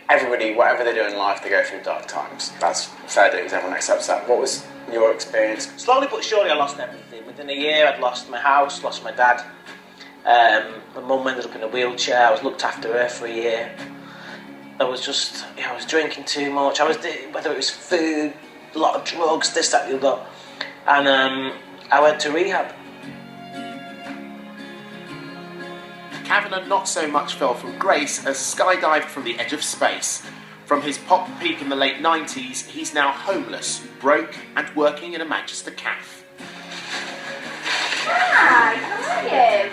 everybody, whatever they do in life, they go through dark times. That's fair dues, everyone accepts that. What was your experience? Slowly but surely I lost everything. Within a year I'd lost my house, lost my dad. My mum ended up in a wheelchair. I was looked after her for a year. I was just, I was drinking too much. Whether it was food, a lot of drugs, this, that, the other. And I went to rehab. Kavana not so much fell from grace as skydived from the edge of space. From his pop peak in the late 90s, he's now homeless, broke, and working in a Manchester cafe. Hi, how are you?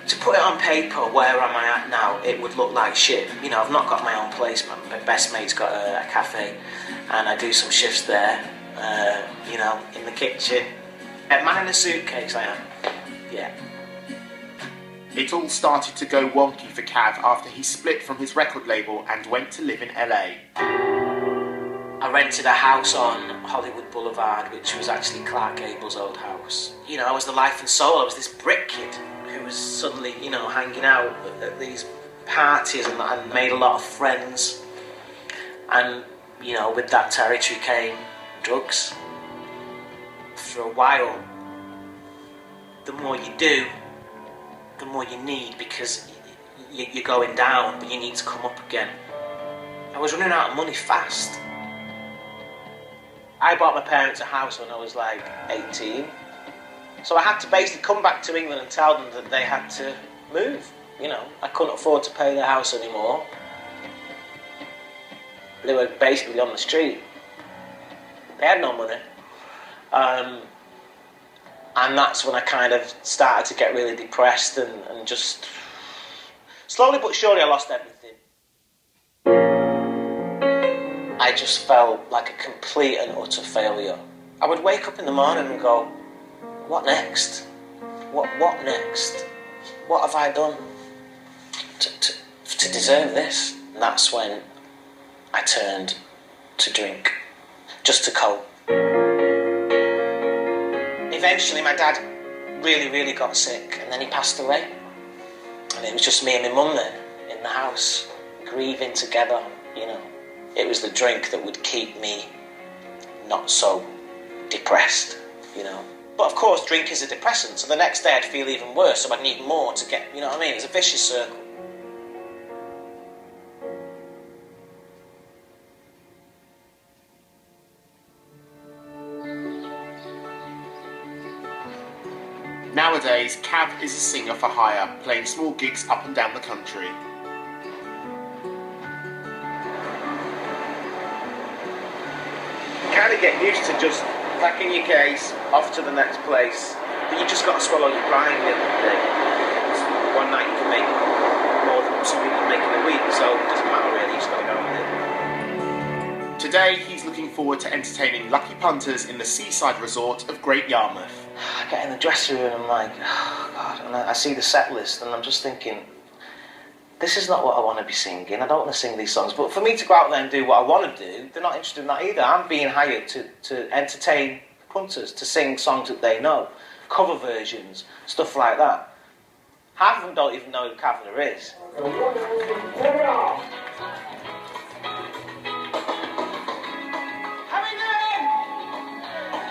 To put it on paper, where am I at now, it would look like shit. You know, I've not got my own place. My best mate's got a cafe, and I do some shifts there, you know, in the kitchen. A man in a suitcase, I am. Yeah. It all started to go wonky for Cav after he split from his record label and went to live in LA. I rented a house on Hollywood Boulevard, which was actually Clark Gable's old house. You know, I was the life and soul. I was this brick kid who was suddenly, you know, hanging out at these parties and made a lot of friends. And, you know, with that territory came drugs. For a while, the more you do, the more you need, because you're going down, but you need to come up again. I was running out of money fast. I bought my parents a house when I was like 18. So I had to basically come back to England and tell them that they had to move. You know, I couldn't afford to pay their house anymore. They were basically on the street. They had no money. And that's when I kind of started to get really depressed and just... Slowly but surely I lost everything. I just felt like a complete and utter failure. I would wake up in the morning and go, what next? What next? What have I done to deserve this? And that's when I turned to drink, just to cope. Eventually my dad really got sick, and then he passed away. And it was just me and my mum then, in the house, grieving together, you know. It was the drink that would keep me not so depressed, you know. But of course, drink is a depressant, so the next day I'd feel even worse, so I'd need more to get, you know what I mean? It was a vicious circle. Nowadays, Cav is a singer for hire, playing small gigs up and down the country. You kind of get used to just packing your case, off to the next place, but you just got to swallow your pride at the end of the day. One night you can make more than some people make in a week, so it doesn't matter really, you just got to go with it. Today, he's looking forward to entertaining lucky punters in the seaside resort of Great Yarmouth. I get in the dressing room and I'm like, oh God, and I see the set list and I'm just thinking, this is not what I want to be singing. I don't want to sing these songs. But for me to go out there and do what I want to do, they're not interested in that either. I'm being hired to entertain punters, to sing songs that they know, cover versions, stuff like that. Half of them don't even know who Kavana is.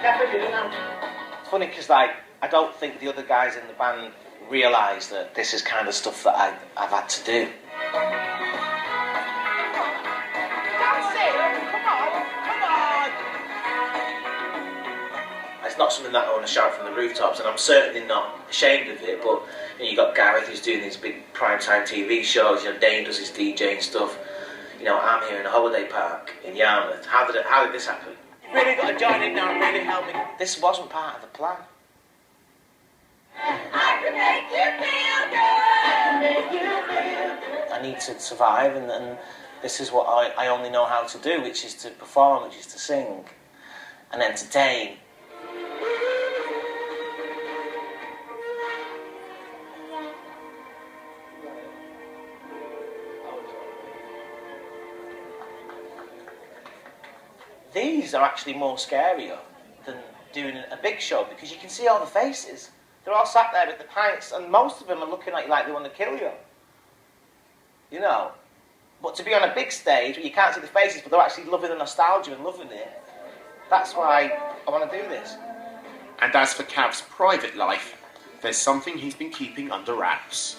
How are you doing? It's funny because, like, I don't think the other guys in the band realise that this is kind of stuff that I've had to do. It's not something that I want to shout from the rooftops, and I'm certainly not ashamed of it, but you know, you've got Gareth who's doing these big primetime TV shows, you know, Dane does his DJing stuff, you know, I'm here in a holiday park in Yarmouth. How did this happen? You really got to join in now and really help me. This wasn't part of the plan. I can make you feel good. I need to survive, and this is what I only know how to do, which is to perform, which is to sing and entertain. These are actually more scarier than doing a big show, because you can see all the faces. They're all sat there with the pints, and most of them are looking at you like they want to kill you. You know, But to be on a big stage where you can't see the faces, but they're actually loving the nostalgia and loving it, that's why I want to do this. And as for Cav's private life, there's something he's been keeping under wraps.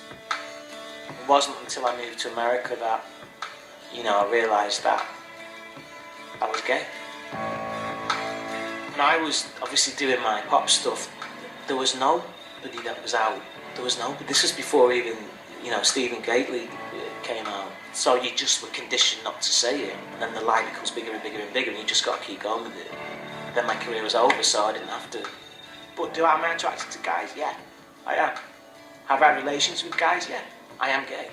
It wasn't until I moved to America that, I realised that I was gay. When I was obviously doing my pop stuff, there was nobody that was out. There was nobody. This was before even, Stephen Gately came out. So you just were conditioned not to say it, and then the lie becomes bigger and bigger and bigger, and you just got to keep going with it. Then my career was over, so I didn't have to. But am I attracted to guys? Yeah, I am. Have I had relations with guys? Yeah, I am gay.